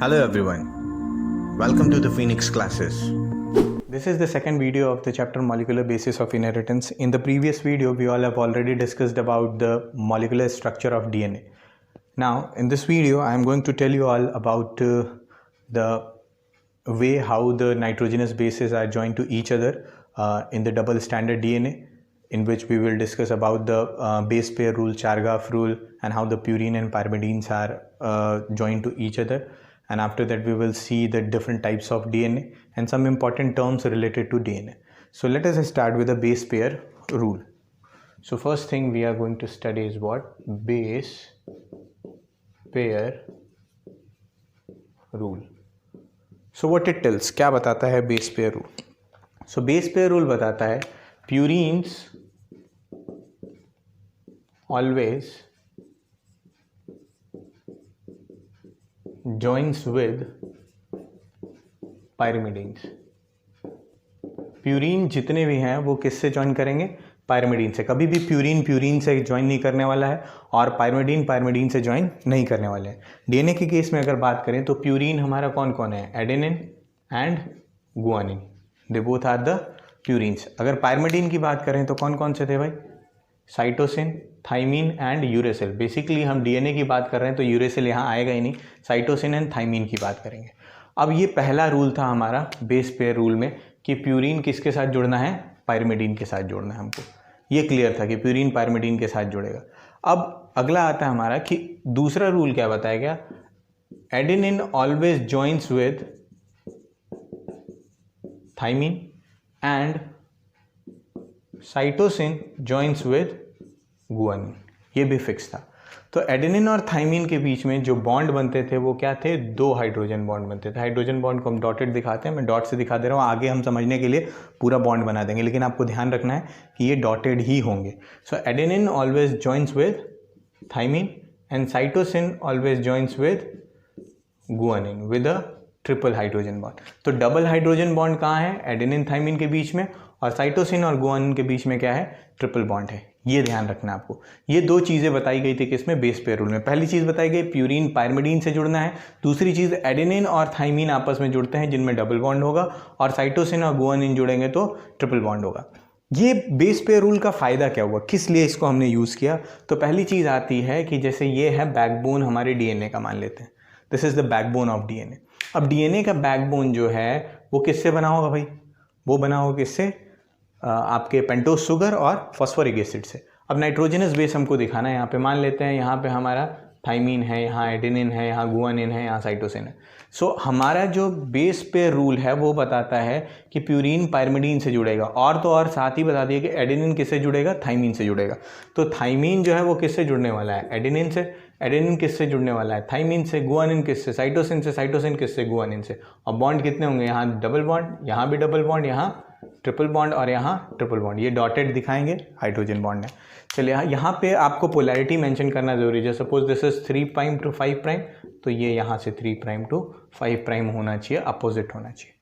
Hello everyone, welcome to the Phoenix classes. This is the second video of the chapter Molecular Basis of Inheritance. In the previous video, we all have already discussed about the molecular structure of DNA. Now, in this video, I am going to tell you all about the way how the nitrogenous bases are joined to each other in the double standard DNA, in which we will discuss about the base pair rule, Chargaff rule, and how the purine and pyrimidines are joined to each other. And after that we will see the different types of DNA and some important terms related to DNA. So let us start with the base pair rule. So first thing we are going to study is what? Base pair rule. So what it tells, क्या बताता है base pair rule? So base pair rule बताता है purines always joins with pyrimidines. Purine जितने भी हैं वो किससे ज्वाइन करेंगे? पायरिमिडीन से. कभी भी प्यूरीन से ज्वाइन नहीं करने वाला है और पायरिमिडीन से ज्वाइन नहीं करने वाले हैं. डीएनए के केस में अगर बात करें तो प्यूरीन हमारा कौन कौन है? Adenine and guanine. They both are the purines. अगर पायरिमिडीन की बात करें तो कौन कौन से थे भाई? Cytosine, thymine and uracil. Basically हम डीएनए की बात कर रहे हैं तो यूरेसिल यहाँ आएगा ही नहीं. साइटोसिन एंड थाइमीन की बात करेंगे. अब ये पहला रूल था हमारा बेस पेयर रूल में कि प्यूरीन किसके साथ जुड़ना है? पायरिमिडीन के साथ जुड़ना है. हमको ये क्लियर था कि प्यूरीन पायरिमिडीन के साथ जुड़ेगा. अब अगला आता है हमारा कि दूसरा रूल क्या बताया गया? Adenine always joins with thymine and cytosine joins with guanine. ये भी फिक्स था. तो एडेनिन और थाइमीन के बीच में जो बॉन्ड बनते थे वो क्या थे? दो हाइड्रोजन बॉन्ड बनते थे. हाइड्रोजन बॉन्ड को हम डॉटेड दिखाते हैं. मैं डॉट से दिखा दे रहा हूँ, आगे हम समझने के लिए पूरा बॉन्ड बना देंगे, लेकिन आपको ध्यान रखना है कि ये डॉटेड ही होंगे. So adenine always joins with thymine and cytosine always joins with guanine with a triple hydrogen bond. तो डबल हाइड्रोजन बॉन्ड कहाँ है? एडेनिन थाइमीन के बीच में, और साइटोसिन और गुआनिन के बीच में क्या है? ट्रिपल बॉन्ड है. ये ध्यान रखना है आपको. ये दो चीज़ें बताई गई थी किसमें? बेस पेयर रूल में. पहली चीज़ बताई गई प्यूरीन पायरिमिडीन से जुड़ना है. दूसरी चीज़ एडेनिन और थाइमीन आपस में जुड़ते हैं जिनमें डबल बॉन्ड होगा, और साइटोसिन और गुआनिन जुड़ेंगे तो ट्रिपल बॉन्ड होगा. ये बेस पेयर रूल का फ़ायदा क्या हुआ? किस लिए इसको हमने यूज़ किया? तो पहली चीज़ आती है कि जैसे ये है बैकबोन हमारे डीएनए का, मान लेते हैं this is the backbone of DNA. अब डीएनए का बैकबोन जो है वो किससे बना होगा भाई? वो बना होगा किससे? आपके पेंटोस शुगर और फॉस्फोरिक एसिड से. अब नाइट्रोजनस बेस हमको दिखाना है. यहाँ पे मान लेते हैं यहाँ पे हमारा थाइमीन है, यहाँ एडेनिन है, यहाँ गुआनिन है, यहाँ साइटोसिन है. सो हमारा जो बेस पेयर रूल है वो बताता है कि प्यूरीन पायरिमिडीन से जुड़ेगा, और तो और साथ ही बता दिया कि एडेनिन किससे जुड़ेगा? थाइमीन से जुड़ेगा. तो थाइमीन जो है वो किससे जुड़ने वाला है? एडेनिन से. एडेनिन किससे जुड़ने वाला है? थाइमीन से. गुआनिन किससे? साइटोसिन से. साइटोसिन किससे? गुआनिन से. और बॉन्ड कितने होंगे? यहाँ डबल बॉन्ड, यहाँ भी डबल बॉन्ड, यहाँ ट्रिपल बॉन्ड और यहाँ ट्रिपल बॉन्ड. ये डॉटेड दिखाएंगे हाइड्रोजन बॉन्ड है. चलिए यहाँ पे आपको पोलैरिटी मेंशन करना जरूरी है. Suppose this is 3 prime to 5 prime, तो ये यहाँ से 3 प्राइम टू 5 प्राइम होना चाहिए, अपोजिट होना चाहिए.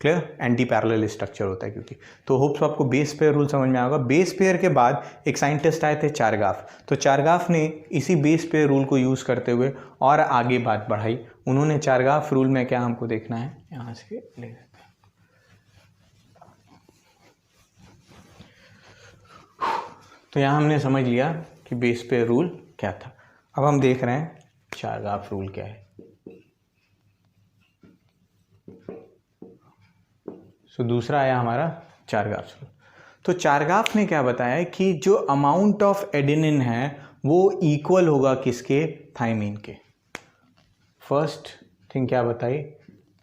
क्लियर? एंटी पैरेलल स्ट्रक्चर होता है क्योंकि. तो होप्स आपको बेस पेयर रूल समझ में आएगा. बेस पेयर के बाद एक साइंटिस्ट आए थे चारगाफ. तो चारगाफ ने इसी बेस पेयर रूल को यूज़ करते हुए और आगे बात बढ़ाई. उन्होंने चारगाफ रूल में क्या हमको देखना है, यहाँ से ले लेते हैं. तो यहाँ हमने समझ लिया कि बेस पेयर रूल क्या था. अब हम देख रहे हैं चारगाफ रूल क्या है. सो दूसरा आया हमारा चारगाफ रूल. तो चारगाफ ने क्या बताया कि जो अमाउंट ऑफ एडेनिन है वो इक्वल होगा किसके? थाइमीन के. फर्स्ट थिंग क्या बताई?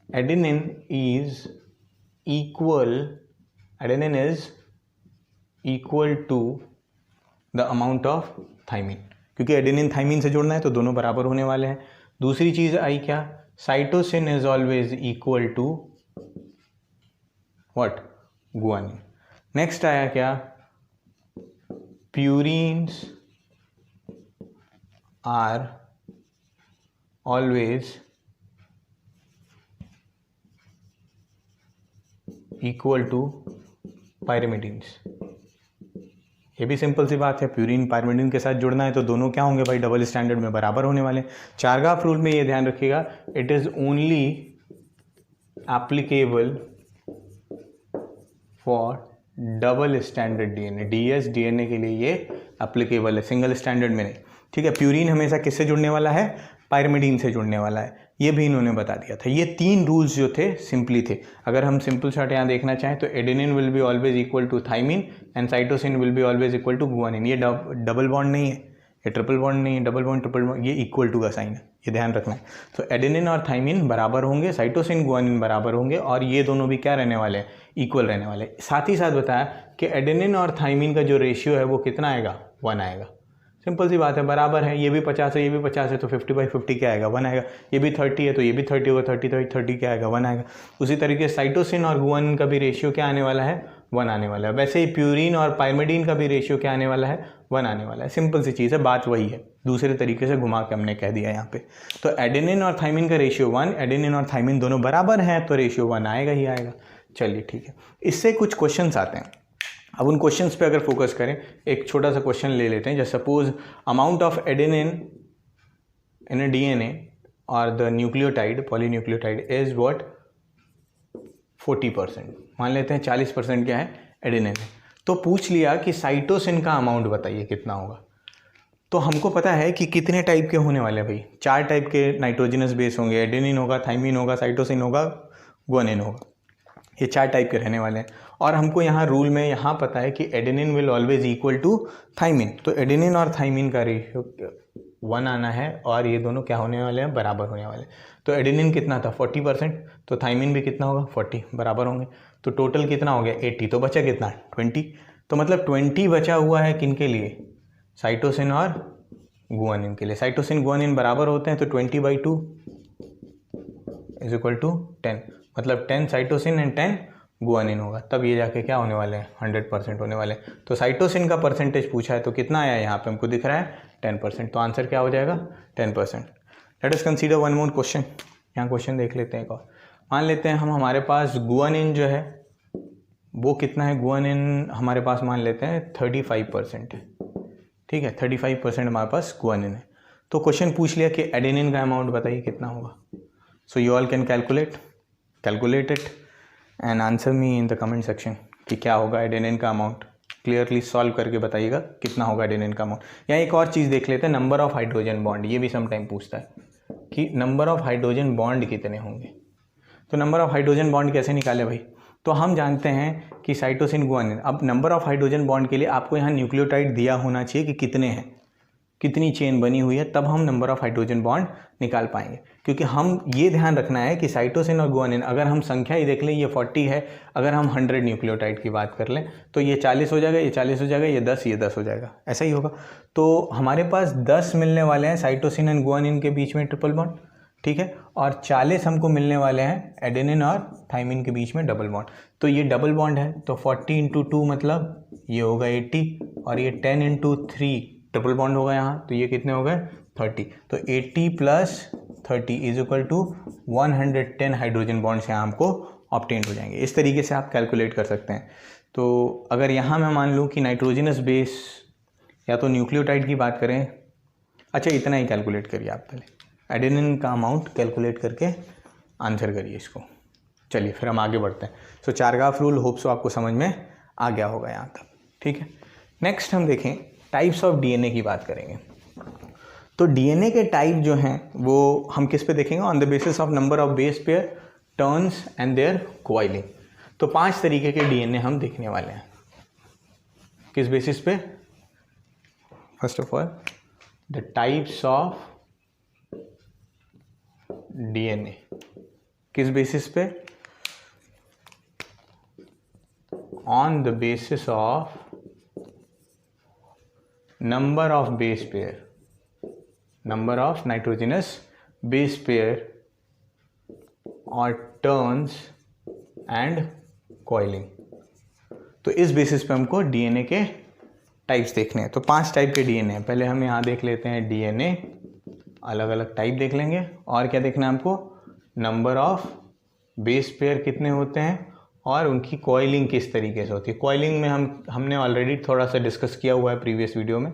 Adenine is equal to the amount of thymine, क्योंकि एडेनिन थाइमीन से जुड़ना है तो दोनों बराबर होने वाले हैं. दूसरी चीज आई क्या? Cytosine is always equal to what? Guanine. Next आया क्या? Purines are always equal to pyrimidines. ये भी सिंपल सी बात है, प्यूरिन पायरिमिडिन के साथ जुड़ना है तो दोनों क्या होंगे भाई, डबल स्टैंडर्ड में बराबर होने वाले हैं। चारगाफ रूल में ये ध्यान रखिएगा, it is only applicable for double standard DNA, DS DNA के लिए ये एप्लीकेबल है, सिंगल स्टैंडर्ड में नहीं, ठीक है। प्यूरिन हमेशा किससे जुड़ने वाला है, पायरिमिडीन से जुड़ने वाला है, ये भी इन्होंने बता दिया था। ये 3 रूल्स जो थे सिंपली थे। अगर हम सिंपल शॉर्ट यहाँ देखना चाहें तो adenine will be always equal to thymine and cytosine will be always equal to guanine. ये डबल बॉन्ड नहीं है, ये ट्रिपल बॉन्ड नहीं है, डबल बॉन्ड ट्रिपल बॉन्ड, ये इक्वल टू का साइन है, ये ध्यान रखना है। तो एडेनिन और थाइमिन बराबर होंगे, साइटोसिन गुआनिन बराबर होंगे, और ये दोनों भी क्या रहने वाले हैं, इक्वल रहने वाले। साथ ही साथ बताया कि एडेनिन और थाइमिन का जो रेशियो है वो कितना आएगा, 1 आएगा। सिंपल सी बात है, बराबर है, ये भी 50 है ये भी 50 है तो 50/50 क्या आएगा, 1 आएगा। ये भी 30 है तो ये भी 30 होगा, 30/30 क्या आएगा, 1 आएगा। उसी तरीके से साइटोसिन और गुआनिन का भी रेशियो क्या आने वाला है, 1 आने वाला है। वैसे ही प्यूरिन और पायरिमिडीन का भी रेशियो क्या आने वाला है, 1 आने वाला है। सिंपल सी चीज़ है, बात वही है, दूसरे तरीके से घुमा के हमने कह दिया यहाँ पे। तो एडेनिन और थाइमिन का रेशियो 1, एडेनिन और थाइमिन दोनों बराबर हैं तो रेशियो 1 आएगा ही आएगा। चलिए ठीक है, इससे कुछ क्वेश्चंस आते हैं। अब उन क्वेश्चंस पे अगर फोकस करें, एक छोटा सा क्वेश्चन ले लेते हैं। जैसे suppose amount of adenine in a DNA और the nucleotide polynucleotide is what 40%। मान लेते हैं 40% क्या है, एडेनिन है। तो पूछ लिया कि साइटोसिन का अमाउंट बताइए कितना होगा। तो हमको पता है कि कितने टाइप के होने वाले हैं भाई, 4 टाइप के नाइट्रोजनस बेस होंगे, एडेनिन होगा, थाइमिन होगा, साइटोसिन होगा, गुआनिन होगा, ये 4 टाइप के रहने वाले हैं। और हमको यहाँ रूल में यहाँ पता है कि adenine will always equal to thymine, तो एडेनिन और थाइमिन का रेशियो 1 आना है और ये दोनों क्या होने वाले हैं, बराबर होने वाले हैं। तो एडेनिन कितना था 40%, तो थाइमिन भी कितना होगा 40, बराबर होंगे। तो टोटल कितना हो गया 80, तो बचा कितना 20। तो मतलब 20 बचा हुआ है किन के लिए, साइटोसिन और गुआनिन के लिए। साइटोसिन गुआनिन बराबर होते हैं तो 20/2 इज इक्वल टू 10, मतलब 10 साइटोसिन एंड 10 गुआनिन होगा, तब ये जाके क्या होने वाले हैं, 100% होने वाले हैं। तो साइटोसिन का परसेंटेज पूछा है तो कितना आया, यहाँ पे हमको दिख रहा है 10%, तो आंसर क्या हो जाएगा 10%। Late us consider one more question, यहाँ क्वेश्चन देख लेते हैं एक और। मान लेते हैं हमारे पास गुआनिन जो है वो कितना है, गुआनिन हमारे पास मान लेते हैं 35% है, ठीक है, 35% हमारे पास गुआनिन है। तो क्वेश्चन पूछ लिया कि एडेनिन का अमाउंट बताइए कितना होगा। So you all can calculate it and answer me in the comment section कि क्या होगा एडेनिन का अमाउंट। क्लियरली सॉल्व करके बताइएगा कितना होगा एडेनिन का अमाउंट। यहाँ एक और चीज़ देख लेते हैं, नंबर ऑफ हाइड्रोजन बॉन्ड, ये भी सम टाइम पूछता है कि नंबर ऑफ हाइड्रोजन बॉन्ड कितने होंगे। तो नंबर ऑफ हाइड्रोजन बॉन्ड कैसे निकाले भाई, तो हम जानते हैं कि साइटोसिन गुआनिन, अब नंबर ऑफ हाइड्रोजन बॉन्ड के लिए आपको यहाँ न्यूक्लियोटाइड दिया होना चाहिए कि कितने हैं, कितनी चेन बनी हुई है, तब हम नंबर ऑफ हाइड्रोजन बॉन्ड निकाल पाएंगे। क्योंकि हम ये ध्यान रखना है कि साइटोसिन और गुआनिन, अगर हम संख्या ही देख लें ये 40 है, अगर हम 100 न्यूक्लियोटाइड की बात कर लें तो ये 40 हो जाएगा, ये 40 हो जाएगा, ये 10 हो जाएगा, ऐसा ही होगा। तो हमारे पास 10 मिलने वाले हैं साइटोसिन एंड गुआनिन के बीच में ट्रिपल बॉन्ड, ठीक है, और 40 हमको मिलने वाले हैं एडेनिन और थाइमिन के बीच में डबल बॉन्ड। तो ये डबल बॉन्ड है तो 40 × 2 मतलब ये होगा 80, और ये 10 × 3 ट्रिपल बॉन्ड होगा यहाँ, तो ये कितने हो गए 30। तो 80 + 30 is equal to 110 hydrogen bonds यहाँ हमको ऑब्टेन हो जाएंगे। इस तरीके से आप कैलकुलेट कर सकते हैं। तो अगर यहाँ मैं मान लूँ कि नाइट्रोजनस बेस या तो न्यूक्लियोटाइड की बात करें, अच्छा इतना ही कैलकुलेट करिए आप, पहले एडेनिन का अमाउंट कैलकुलेट करके आंसर करिए इसको। चलिए फिर हम आगे बढ़ते हैं। सो चारगाफ रूल होप सो आपको समझ में आ गया होगा यहाँ तक, ठीक है। नेक्स्ट हम देखें टाइप्स ऑफ डीएनए की बात करेंगे। तो डीएनए के टाइप जो हैं वो हम किस पे देखेंगे, on the basis of number of base pair, turns and their coiling. तो 5 तरीके के डीएनए हम देखने वाले हैं। किस बेसिस पे, first of all the types of DNA, किस बेसिस पे, on the basis of number of base pair, number of nitrogenous base pair और turns and coiling। तो इस बेसिस पे हमको डीएनए के टाइप्स देखने हैं। तो 5 टाइप के डीएनए हैं। पहले हम यहाँ देख लेते हैं डीएनए, अलग अलग टाइप देख लेंगे, और क्या देखना है हमको, नंबर ऑफ बेस पेयर कितने होते हैं और उनकी कॉइलिंग किस तरीके से होती है। कॉइलिंग में हमने ऑलरेडी थोड़ा सा डिस्कस किया हुआ है प्रीवियस वीडियो में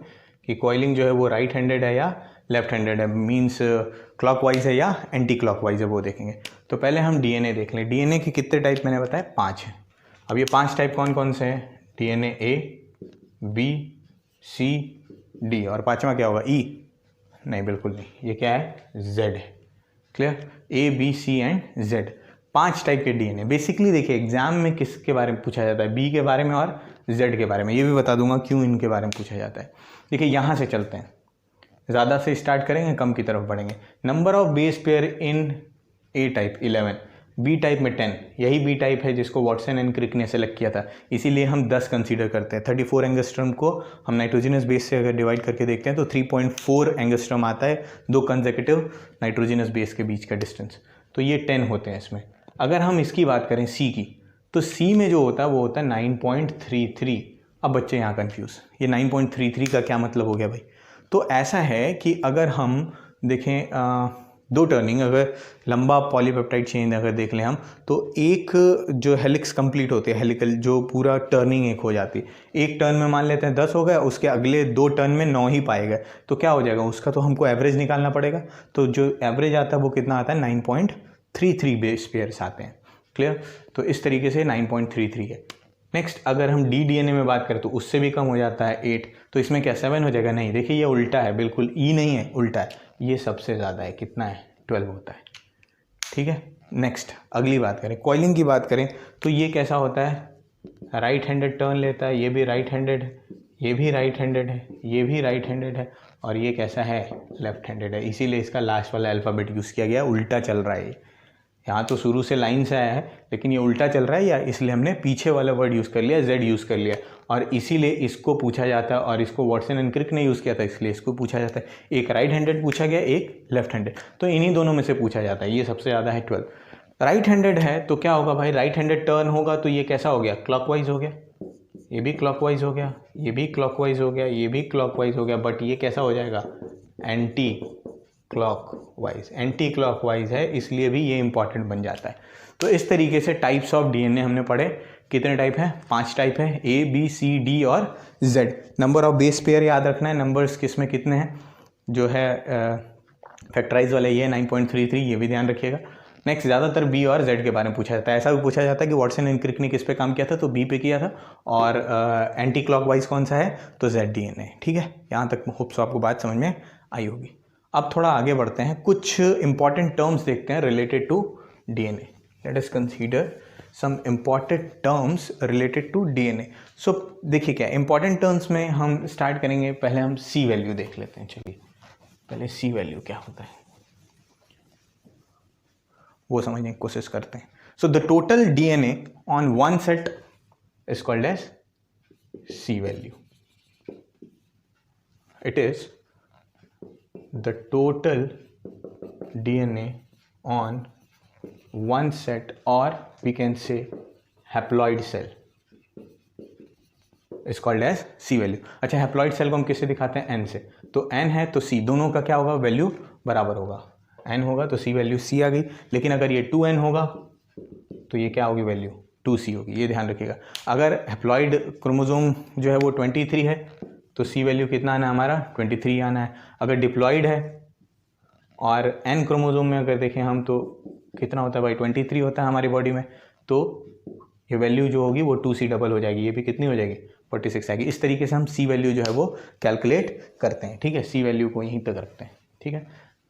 कि कॉइलिंग जो है वो राइट हैंडेड है या लेफ्ट हैंडेड है, मीन्स क्लॉकवाइज है या एंटी क्लॉकवाइज है, वो देखेंगे। तो पहले हम डीएनए देख लें। डीएनए के कितने टाइप मैंने बताया, 5 हैं। अब ये 5 टाइप कौन कौन से हैं, डीएनए ए, बी, सी, डी, और 5वां क्या होगा, ई? नहीं, बिल्कुल नहीं, ये क्या है, जेड है। Clear, A, B, C and Z, 5 type के डीएनए। बेसिकली देखिए एग्जाम में किसके बारे में पूछा जाता है, बी के बारे में और जेड के बारे में। ये भी बता दूंगा क्यों इनके बारे में पूछा जाता है। देखिए यहाँ से चलते हैं, ज़्यादा से स्टार्ट करेंगे, कम की तरफ बढ़ेंगे। Number of base pair in A type 11, B type में 10। यही बी टाइप है जिसको वाटसन एंड क्रिक ने सेलेक्ट किया था, इसीलिए हम 10 कंसीडर करते हैं। 34 एंगस्ट्रम को हम नाइट्रोजनस बेस से अगर डिवाइड करके देखते हैं तो 3.4 एंगस्ट्रम आता है 2 कंसेक्यूटिव नाइट्रोजनस बेस के बीच का डिस्टेंस। तो ये 10 होते हैं इसमें। अगर हम इसकी बात करें सी की, तो सी में जो होता है वो होता है 9.33। अब बच्चे यहाँ कन्फ्यूज़, ये 9.33 का क्या मतलब हो गया भाई? तो ऐसा है कि अगर हम देखें 2 टर्निंग, अगर लंबा पॉलीपेप्टाइड चेन अगर देख लें हम, तो एक जो हेलिक्स कंप्लीट होती है, हेलिकल जो पूरा टर्निंग एक हो जाती है, एक टर्न में मान लेते हैं 10 हो गया, उसके अगले 2 टर्न में 9 ही पाएगा, तो क्या हो जाएगा उसका, तो हमको एवरेज निकालना पड़ेगा। तो जो एवरेज आता है वो कितना आता है, 9.33 बेस पेयर्स आते हैं। क्लियर, तो इस तरीके से 9.33 है। नेक्स्ट अगर हम डीएनए में बात करें तो उससे भी कम हो जाता है 8, तो इसमें क्या 7 हो जाएगा? नहीं, देखिए ये उल्टा है, बिल्कुल ई नहीं है, उल्टा है, ये सबसे ज़्यादा है, कितना है, 12 होता है। ठीक है, नेक्स्ट अगली बात करें, कॉइलिंग की बात करें तो ये कैसा होता है, राइट हैंडेड टर्न लेता है, ये भी राइट हैंडेड है, ये भी राइट हैंडेड है, ये भी राइट हैंडेड है, और ये कैसा है, लेफ्ट हैंडेड है। इसीलिए इसका लास्ट वाला अल्फ़ाबेट यूज़ किया गया, उल्टा चल रहा है। यहाँ तो शुरू से लाइन से आया है लेकिन ये उल्टा चल रहा है, या इसलिए हमने पीछे वाला वर्ड यूज़ कर लिया, जेड यूज़ कर लिया, और इसीलिए इसको पूछा जाता है। और इसको वाटसन एंड क्रिक ने यूज़ किया था, इसलिए इसको पूछा जाता है। एक राइट हैंडेड पूछा गया, एक लेफ्ट हैंडेड, तो इन्हीं दोनों में से पूछा जाता है। ये सबसे ज़्यादा है 12। राइट हैंडेड है तो क्या होगा भाई, राइट हैंडेड टर्न होगा तो ये कैसा हो गया, क्लॉकवाइज हो गया, ये भी क्लॉकवाइज हो गया, ये भी क्लॉकवाइज हो गया, ये भी क्लॉकवाइज हो गया, बट ये कैसा हो जाएगा, एंटी क्लॉकवाइज। एंटी क्लॉकवाइज है इसलिए भी ये इंपॉर्टेंट बन जाता है। तो इस तरीके से टाइप्स ऑफ डीएनए हमने पढ़े। कितने टाइप हैं, 5 टाइप है, ए, बी, सी, डी और Z. Number of base pair याद रखना है, नंबर्स किसमें कितने हैं, जो है फैक्टराइज वाला ये 9.33, ये भी ध्यान रखिएगा। नेक्स्ट ज़्यादातर बी और जेड के बारे में पूछा जाता है। ऐसा भी पूछा जाता है कि वाटसन एंड क्रिक ने किस पे काम किया था, तो बी पे किया था, और एंटी क्लॉकवाइज कौन सा है, तो जेड डीएनए। ठीक है, यहाँ तक होप्स आपको बात समझ में आई होगी। अब थोड़ा आगे बढ़ते हैं, कुछ इंपॉर्टेंट टर्म्स देखते हैं related to DNA. Let us consider some important terms related to DNA. So देखिए क्या इंपॉर्टेंट टर्म्स में हम स्टार्ट करेंगे, पहले हम सी वैल्यू देख लेते हैं। चलिए पहले सी वैल्यू क्या होता है वो समझने की कोशिश करते हैं। So the total DNA on one set is called as C value. It is the total DNA on one set, or we can say haploid cell is called as C value। अच्छा, haploid cell को हम किससे दिखाते हैं, N से, तो N है तो C, दोनों का क्या होगा, वैल्यू बराबर होगा। N होगा तो C वैल्यू C आ गई, लेकिन अगर ये 2N होगा तो ये क्या होगी, वैल्यू 2C होगी। ये ध्यान रखिएगा। अगर हैप्लॉइड क्रोमोसोम जो है वो 23 है तो सी वैल्यू कितना आना है हमारा, 23 आना है। अगर डिप्लॉइड है और एन क्रोमोसोम में अगर देखें हम तो कितना होता है भाई, 23 होता है हमारी बॉडी में, तो ये वैल्यू जो होगी वो 2C डबल हो जाएगी, ये भी कितनी हो जाएगी, 46 आएगी। इस तरीके से हम सी वैल्यू जो है वो कैलकुलेट करते हैं। ठीक है, सी वैल्यू को यहीं तक रखते हैं। ठीक है,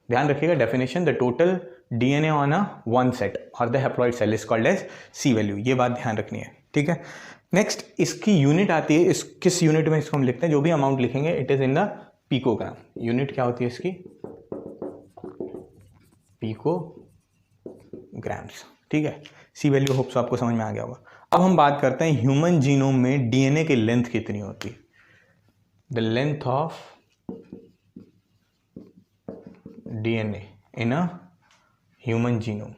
ध्यान रखिएगा definition, the total DNA on a one set और the haploid cell is called as C value. ये बात ध्यान रखनी है। ठीक है, नेक्स्ट इसकी यूनिट आती है, इस किस यूनिट में इसको हम लिखते हैं, जो भी अमाउंट लिखेंगे it is in the picogram. Unit क्या होती है इसकी, पिकोग्राम्स। ठीक है, सी वैल्यू होप्स आपको समझ में आ गया होगा। अब हम बात करते हैं ह्यूमन जीनोम में डीएनए की लेंथ कितनी होती है। The length of DNA in a human genome.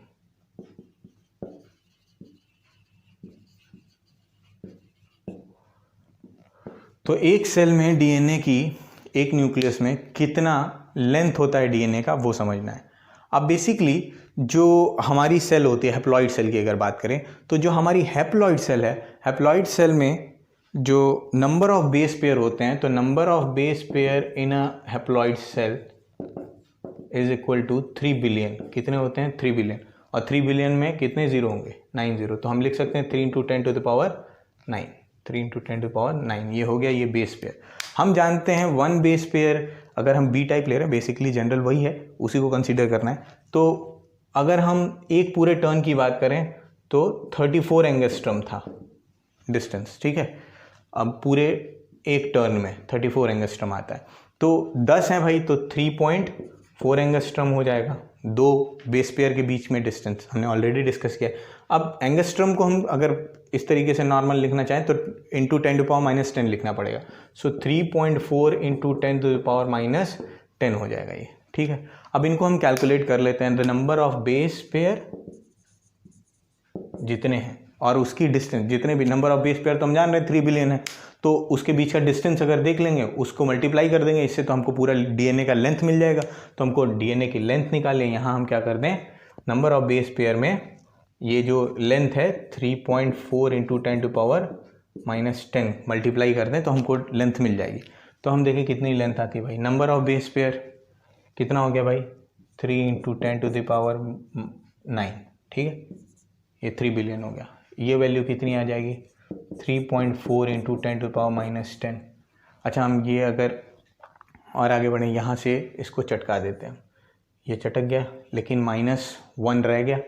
तो एक सेल में डीएनए की, एक न्यूक्लियस में कितना लेंथ होता है डीएनए का, वो समझना है। अब बेसिकली जो हमारी सेल होती है हैप्लॉइड सेल की अगर बात करें, तो जो हमारी हैप्लॉइड सेल है, हैप्लॉइड सेल में जो नंबर ऑफ बेस पेयर होते हैं, तो number of base pair in a haploid cell is equal to 3 billion. कितने होते हैं? 3 बिलियन। और 3 बिलियन में कितने जीरो होंगे? 9 जीरो। तो हम लिख सकते हैं 3 × 10 to the power 9, 3 × 10 to the power 9। ये हो गया ये बेस पेयर। हम जानते हैं 1 बेस पेयर अगर हम बी टाइप ले रहे हैं, बेसिकली जनरल वही है, उसी को कंसीडर करना है। तो अगर हम एक पूरे टर्न की बात करें तो 34 एंगस्ट्रम था डिस्टेंस, ठीक है। अब पूरे एक टर्न में 34 एंगस्ट्रम आता है, तो 10 है भाई, तो 3.4 एंगस्ट्रम हो जाएगा, दो बेस पेयर के बीच में डिस्टेंस हमने ऑलरेडी डिस्कस किया। अब एंगस्ट्रम को हम अगर इस तरीके से नॉर्मल लिखना चाहें तो इंटू 10 टू पावर -10 लिखना पड़ेगा। सो 3.4 इंटू 10 टू द पावर -10 हो जाएगा ये, ठीक है। अब इनको हम कैलकुलेट कर लेते हैं। The number of base pair जितने हैं और उसकी डिस्टेंस, जितने भी नंबर ऑफ बेस पेयर तो हम जान रहे हैं 3 बिलियन है, तो उसके बीच का डिस्टेंस अगर देख लेंगे, उसको मल्टीप्लाई कर देंगे इससे, तो हमको पूरा डीएनए का लेंथ मिल जाएगा। तो हमको डीएनए की लेंथ निकालें। यहाँ हम क्या कर दें, नंबर ऑफ बेस पेयर में ये जो लेंथ है 3.4 इंटू 10 टू पावर -10 मल्टीप्लाई कर दें तो हमको लेंथ मिल जाएगी। तो हम देखें कितनी लेंथ आती है भाई। नंबर ऑफ बेस पेयर कितना हो गया भाई? 3 इंटू 10 टू द पावर 9, ठीक है। ये 3 बिलियन हो गया। ये वैल्यू कितनी आ जाएगी? 3.4 इंटू 10 टू पावर -10। अच्छा, हम ये अगर और आगे बढ़ें, यहाँ से इसको चटका देते हैं। ये चटक गया, लेकिन -1 रह गया,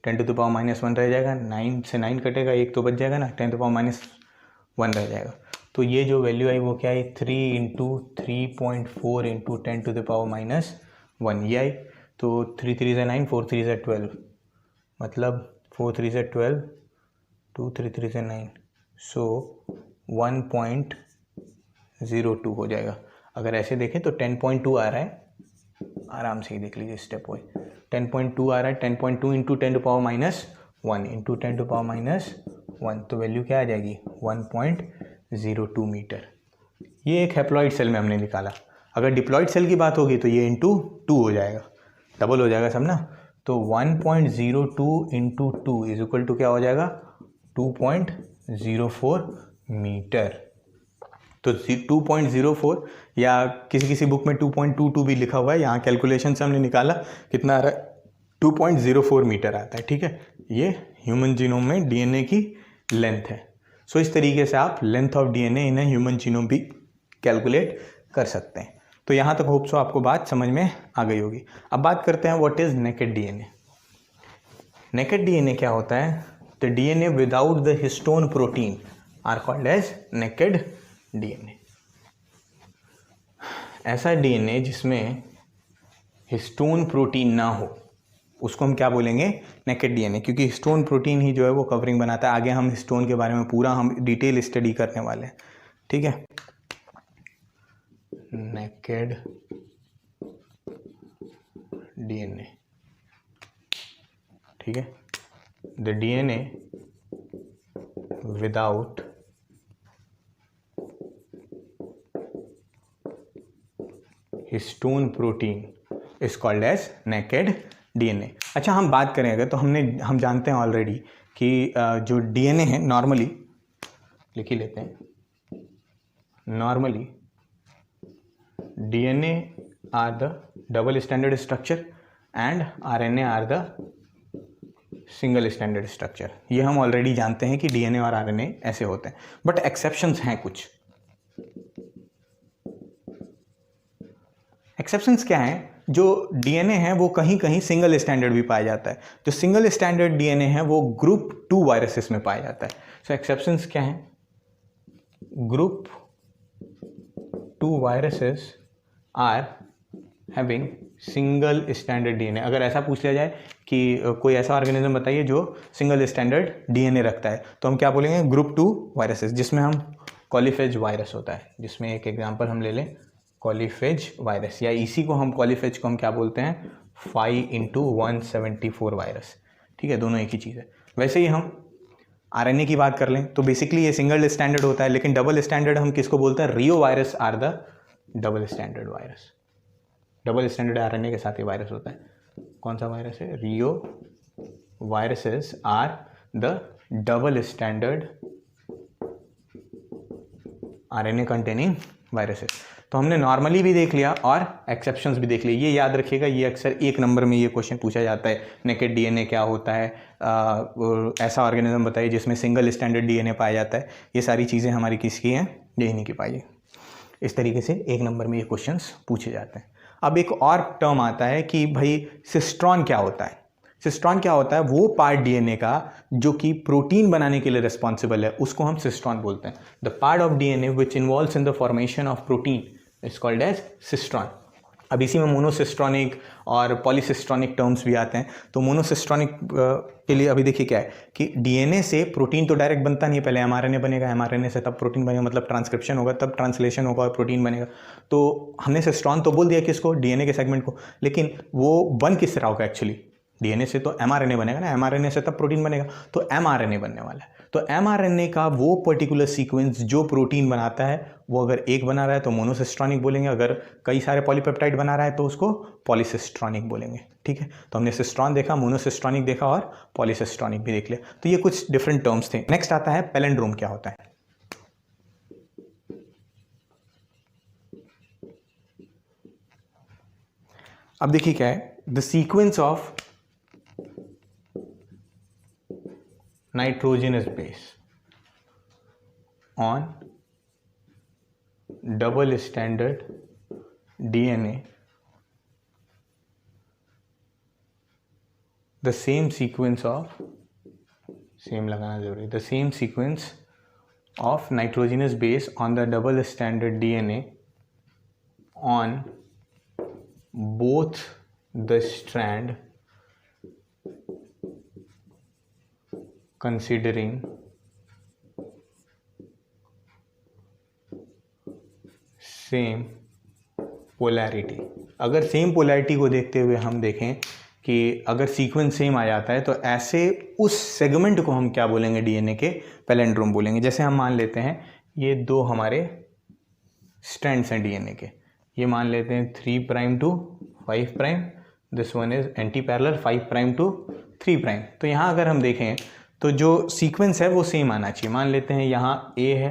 10 टू द पावर -1 रह जाएगा। 9 से 9 कटेगा, एक तो बच जाएगा ना, 10 टू पावर -1 रह जाएगा। तो ये जो वैल्यू आई वो क्या आई? 3 into 3.4 into 10 to the power -1 ये आई। तो 3 3 से 9, 4 3 से 12, मतलब 4 3 से 12, 2 3 3 से 9, सो 1.02 हो जाएगा। अगर ऐसे देखें तो 10.2 आ रहा है, आराम से ही देख लीजिए स्टेप वाइज। 10.2 आ रहा है, 10.2 into 10 to power -1 into 10 to power -1, तो वैल्यू क्या आ जाएगी? 1.02 मीटर। ये एक हैप्लॉइड सेल में हमने निकाला। अगर डिप्लॉइड सेल की बात होगी तो ये इंटू 2 हो जाएगा, डबल हो जाएगा सब ना। तो 1.02 इंटू 2 इज इक्वल टू क्या हो जाएगा? 2.04 मीटर। तो 2.04 या किसी किसी बुक में 2.22 भी लिखा हुआ है। यहाँ कैलकुलेशन से हमने निकाला कितना आ रहा है? 2.04 मीटर आता है, ठीक है। ये ह्यूमन जीनोम में डीएनए की लेंथ है। सो इस तरीके से आप length of DNA in human genome भी कैलकुलेट कर सकते हैं। तो यहाँ तक होप सो आपको बात समझ में आ गई होगी। अब बात करते हैं what is naked DNA. Naked DNA क्या होता है? The DNA without the histone protein are called as naked DNA. ऐसा डीएनए जिसमें हिस्टोन प्रोटीन ना हो उसको हम क्या बोलेंगे? नेकेड डीएनए, क्योंकि हिस्टोन प्रोटीन ही जो है वो कवरिंग बनाता है। आगे हम हिस्टोन के बारे में पूरा हम डिटेल स्टडी करने वाले हैं, ठीक है। नेकेड डीएनए, ठीक है। The DNA without histone protein is called as naked DNA. अच्छा, हम बात करें अगर, तो हम जानते हैं ऑलरेडी कि जो डीएनए है नॉर्मली, लिख ही लेते हैं, normally DNA are the double standard structure and RNA are the single standard structure. ये हम ऑलरेडी जानते हैं कि डीएनए और आरएनए ऐसे होते हैं, बट एक्सेप्शंस हैं कुछ। एक्सेप्शंस क्या हैं? जो डीएनए है वो कहीं कहीं सिंगल स्टैंडर्ड भी पाया जाता है। जो सिंगल स्टैंडर्ड डीएनए है वो ग्रुप 2 वायरसेस में पाया जाता है। सो एक्सेप्शंस क्या हैं? Group 2 viruses are having single standard DNA. अगर ऐसा पूछ लिया जाए कि कोई ऐसा ऑर्गेनिज्म बताइए जो सिंगल स्टैंडर्ड डीएनए रखता है, तो हम क्या बोलेंगे? ग्रुप 2 वायरसेस, जिसमें हम कॉलीफेज वायरस होता है, जिसमें एक एग्जांपल हम ले लें कॉलीफेज वायरस, या इसी को हम कॉलीफेज को हम क्या बोलते हैं? 5x174 वायरस, ठीक है। दोनों एक ही चीज़ है। वैसे ही हम आरएनए की बात कर लें तो बेसिकली ये सिंगल स्टैंडर्ड होता है, लेकिन डबल स्टैंडर्ड हम किसको बोलते हैं? Reovirus are the double standard virus. Double standard RNA के साथ ये वायरस होता है। कौन सा वायरस है, reoviruses are the double standard RNA containing viruses. तो हमने नॉर्मली भी देख लिया और एक्सेप्शंस भी देख लिए। ये याद रखिएगा, ये अक्सर एक नंबर में ये क्वेश्चन पूछा जाता है, नेकेड डीएनए क्या होता है, ऐसा ऑर्गेनिज्म बताइए जिसमें सिंगल स्टैंडर्ड डीएनए पाया जाता है। ये सारी चीज़ें हमारी किसकी हैं, डीएनए की पाई है। इस तरीके से एक नंबर में ये क्वेश्चंस पूछे जाते हैं। अब एक और टर्म आता है कि भाई सिस्ट्रॉन क्या होता है। सिस्ट्रॉन क्या होता है, वो पार्ट डीएनए का जो कि प्रोटीन बनाने के लिए रिस्पॉन्सिबल है, उसको हम सिस्ट्रॉन बोलते हैं। The part of DNA which involves in the formation of protein is called as cistron. अब इसी में मोनोसिस्ट्रॉनिक और पॉलीसिस्ट्रॉनिक टर्म्स भी आते हैं। तो मोनोसिस्ट्रॉनिक के लिए अभी देखिए क्या है कि डीएनए से प्रोटीन तो डायरेक्ट बनता नहीं है, पहले एमआरएनए बनेगा, एमआरएनए से तब प्रोटीन बनेगा, मतलब ट्रांसक्रिप्शन होगा, तब ट्रांसलेशन होगा और प्रोटीन बनेगा। तो हमने सिस्ट्रॉन तो बोल दिया किसको, डीएनए के सेगमेंट को, लेकिन वो बन किस तरह होगा एक्चुअली, डीएनए से तो एमआरएनए बनेगा ना, एमआरएनए से तब प्रोटीन बनेगा, तो एमआरएनए बनने वाला है। तो एमआरएनए का वो पर्टिकुलर सीक्वेंस जो प्रोटीन बनाता है, वो अगर एक बना रहा है तो मोनोसिस्ट्रॉनिक बोलेंगे, अगर कई सारे पॉलीपेप्टाइड बना रहा है तो उसको पॉलीसिस्ट्रॉनिक बोलेंगे। ठीक है, तो हमने सिस्ट्रॉन देखा, मोनोसिस्ट्रॉनिक देखा और पॉलीसिस्ट्रॉनिक भी देख लिया। तो ये कुछ डिफरेंट टर्म्स थे। नेक्स्ट आता है पैलिंड्रोम क्या होता है। अब देखिए क्या है, the sequence of nitrogenous base on double standard DNA, the same sequence of, same लगाना जरूरी, the same sequence of nitrogenous base on the double standard DNA on both the strand considering same polarity. अगर same polarity को देखते हुए हम देखें कि अगर सीक्वेंस सेम आ जाता है तो ऐसे उस सेगमेंट को हम क्या बोलेंगे, डीएनए के पैलिंड्रोम बोलेंगे। जैसे हम मान लेते हैं ये दो हमारे स्ट्रैंड्स हैं डीएनए के, ये मान लेते हैं 3 prime to 5 prime, this one is anti parallel 5 prime to 3 prime. तो यहाँ अगर हम देखें तो जो सीक्वेंस है वो सेम आना चाहिए। मान लेते हैं यहाँ A है,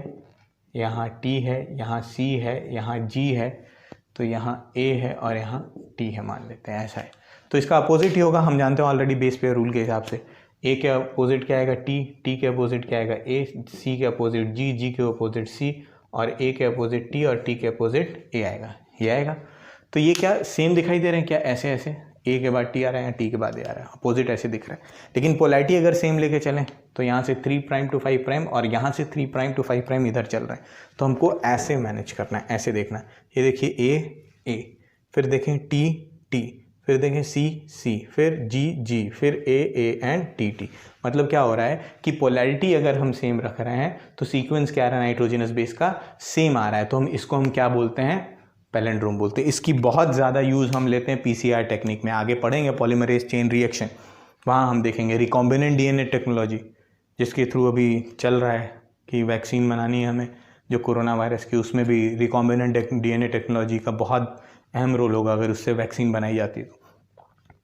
यहाँ T है, यहाँ C है, यहाँ G है, तो यहाँ A है और यहाँ T है, मान लेते हैं ऐसा है। तो इसका अपोजिट ही होगा, हम जानते हैं ऑलरेडी बेस पेयर रूल के हिसाब से। A के अपोजिट क्या आएगा T, T के अपोजिट क्या आएगा A, C के अपोजिट G, G के अपोजिट C और A के अपोजिट T और T के अपोजिट A आएगा, ये आएगा। तो ये क्या सेम दिखाई दे रहे हैं क्या, ऐसे ऐसे A के बाद T आ रहा है, T के बाद A आ रहा है, अपोजिट ऐसे दिख रहा है। लेकिन पोलैरिटी अगर सेम लेके चलें तो यहाँ से 3 प्राइम टू 5 प्राइम और यहाँ से 3 प्राइम टू 5 प्राइम इधर चल रहा है, तो हमको ऐसे मैनेज करना है, ऐसे देखना है। ये देखिए A, फिर देखें T, फिर देखें C, फिर G, फिर A एंड T। मतलब क्या हो रहा है कि पोलैरिटी अगर हम सेम रख रहे हैं तो सीक्वेंस क्या आ रहा है, नाइट्रोजनस बेस का सेम आ रहा है, तो हम इसको हम क्या बोलते हैं, पैलिंड्रोम बोलते हैं। इसकी बहुत ज़्यादा यूज़ हम लेते हैं पीसीआर टेक्निक में, आगे पढ़ेंगे पॉलीमरेज चेन रिएक्शन, वहाँ हम देखेंगे रिकॉम्बिनेंट डीएनए टेक्नोलॉजी, जिसके थ्रू अभी चल रहा है कि वैक्सीन बनानी है हमें जो कोरोना वायरस की, उसमें भी रिकॉम्बिनेंट डीएनए टेक्नोलॉजी का बहुत अहम रोल होगा अगर उससे वैक्सीन बनाई जाती है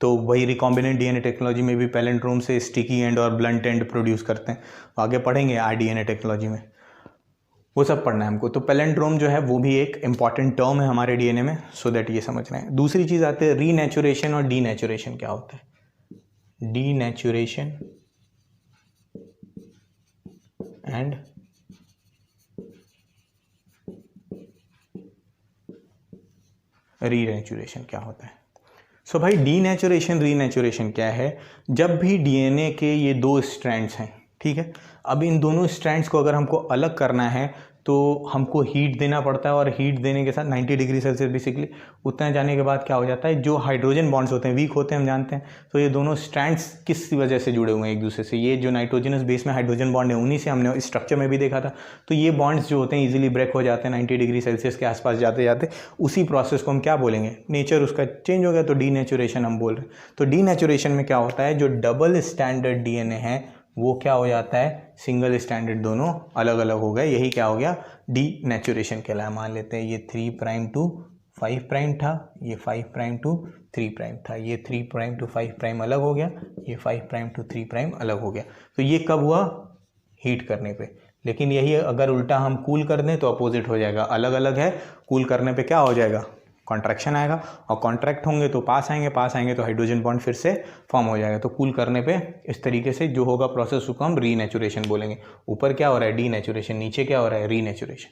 तो वही रिकॉम्बिनेंट डीएनए टेक्नोलॉजी में भी पैलिंड्रोम से स्टिकी एंड और ब्लंट एंड प्रोड्यूस करते हैं, आगे पढ़ेंगे आरडीएनए टेक्नोलॉजी में, वो सब पढ़ना है हमको। तो पैलिंड्रोम जो है वो भी एक इंपॉर्टेंट टर्म है हमारे डीएनए में, सो दैट ये समझ रहे हैं। दूसरी चीज़ आती है रीनेचुरेशन और डीनेचुरेशन क्या होता है, डीनेचुरेशन एंड रीनेचुरेशन क्या होता है। सो भाई डीनेचुरेशन रीनेचुरेशन क्या है, जब भी डीएनए के ये दो स्ट्रैंड्स हैं, ठीक है, अब इन दोनों स्ट्रैंड्स को अगर हमको अलग करना है तो हमको हीट देना पड़ता है, और हीट देने के साथ 90 डिग्री सेल्सियस बेसिकली उतना जाने के बाद क्या हो जाता है, जो हाइड्रोजन बॉन्ड्स होते हैं वीक होते हैं हम जानते हैं, तो ये दोनों स्ट्रैंड्स किस वजह से जुड़े हुए हैं एक दूसरे से, ये जो नाइट्रोजनस बेस में हाइड्रोजन बॉन्ड है उन्हीं से हमने स्ट्रक्चर में भी देखा था। तो ये बॉन्ड्स जो होते हैं ईजिली ब्रेक हो जाते हैं 90 डिग्री सेल्सियस के आसपास जाते जाते, उसी प्रोसेस को हम क्या बोलेंगे, नेचर उसका चेंज हो गया तो डीनेचुरेशन हम बोल रहे हैं। तो डीनेचुरेशन में क्या होता है, जो डबल स्टैंडर्ड डीएनए है वो क्या हो जाता है, सिंगल स्टैंडर्ड दोनों अलग अलग हो गए, यही क्या हो गया, डीनेचुरेशन कहलाया। मान लेते हैं ये 3 प्राइम टू 5 प्राइम था, ये 5 प्राइम टू 3 प्राइम था, ये 3 प्राइम टू 5 प्राइम अलग हो गया, ये 5 प्राइम टू 3 प्राइम अलग हो गया। तो ये कब हुआ? हीट करने पे। लेकिन यही अगर उल्टा हम कूल कर दें तो अपोजिट हो जाएगा, अलग अलग है, कूल करने पे क्या हो जाएगा? कॉन्ट्रैक्शन आएगा, और कॉन्ट्रैक्ट होंगे तो पास आएंगे तो हाइड्रोजन बॉन्ड फिर से फॉर्म हो जाएगा। तो कूल करने पे इस तरीके से जो होगा प्रोसेस उसको हम रीनेचुरेशन बोलेंगे। ऊपर क्या हो रहा है? डीनेचुरेशन, नीचे क्या हो रहा है? रीनेचुरेशन।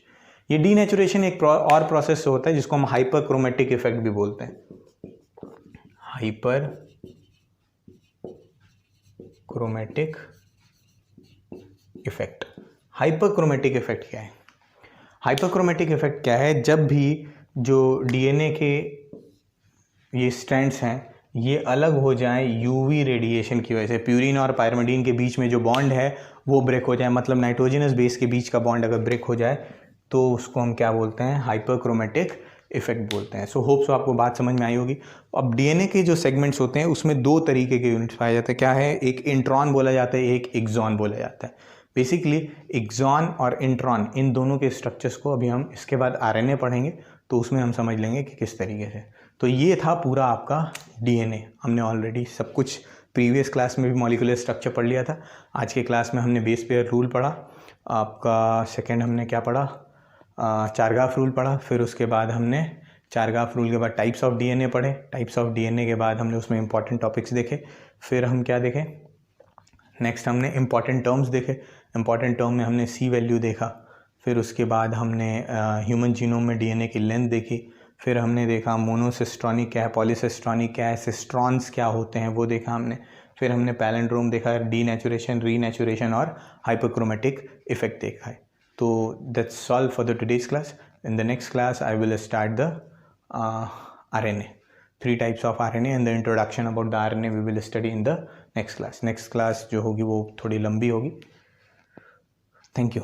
ये डीनेचुरेशन एक और प्रोसेस से होता है जिसको हम हाइपरक्रोमेटिक इफेक्ट भी बोलते हैं। हाइपरक्रोमेटिक इफेक्ट। हाइपरक्रोमेटिक इफेक्ट क्या है? हाइपरक्रोमेटिक इफेक्ट क्या है? जब भी जो डीएनए के ये स्ट्रैंड्स हैं ये अलग हो जाएं यूवी रेडिएशन की वजह से, प्यूरिन और पायरिमिडीन के बीच में जो बॉन्ड है वो ब्रेक हो जाए, मतलब नाइट्रोजनस बेस के बीच का बॉन्ड अगर ब्रेक हो जाए तो उसको हम क्या बोलते हैं? हाइपरक्रोमेटिक इफेक्ट बोलते हैं। सो होप आपको बात समझ में आई होगी। अब डीएनए के जो सेगमेंट्स होते हैं उसमें दो तरीके के यूनिट्स पाए जाते हैं। क्या है? एक इंट्रॉन बोला जाता है, एक एक्सॉन बोला जाता है। बेसिकली एक्सॉन और इंट्रॉन, इन दोनों के स्ट्रक्चर्स को अभी हम इसके बाद आरएनए पढ़ेंगे तो उसमें हम समझ लेंगे कि किस तरीके से। तो ये था पूरा आपका डीएनए। हमने ऑलरेडी सब कुछ प्रीवियस क्लास में भी मॉलिक्यूलर स्ट्रक्चर पढ़ लिया था। आज के क्लास में हमने बेस पेयर रूल पढ़ा, आपका सेकेंड हमने क्या पढ़ा? चारगाफ रूल पढ़ा। फिर उसके बाद हमने चारगाफ रूल के बाद टाइप्स ऑफ डीएनए पढ़े। टाइप्स ऑफ डीएनए के बाद हमने उसमें इंपॉर्टेंट टॉपिक्स देखे। फिर हम क्या देखे? नेक्स्ट हमने इंपॉर्टेंट टर्म्स देखे। इंपॉर्टेंट टर्म में हमने सी वैल्यू देखा। फिर उसके बाद हमने ह्यूमन जीनोम में डीएनए की लेंथ देखी। फिर हमने देखा मोनोसिस्ट्रॉनिक क्या है, पॉलीसिस्ट्रॉनिक क्या है, सिस्ट्रॉन्स क्या होते हैं वो देखा हमने। फिर हमने पैलेंड्रोम देखा, डीनेचुरेशन, रीनेचुरेशन और हाइपरक्रोमेटिक इफेक्ट देखा है। तो that's all for the today's class. In the next class I will start the RNA, 3 types of RNA and the introduction about the RNA we will study in the next class. Next class जो होगी वो थोड़ी लंबी होगी। Thank you.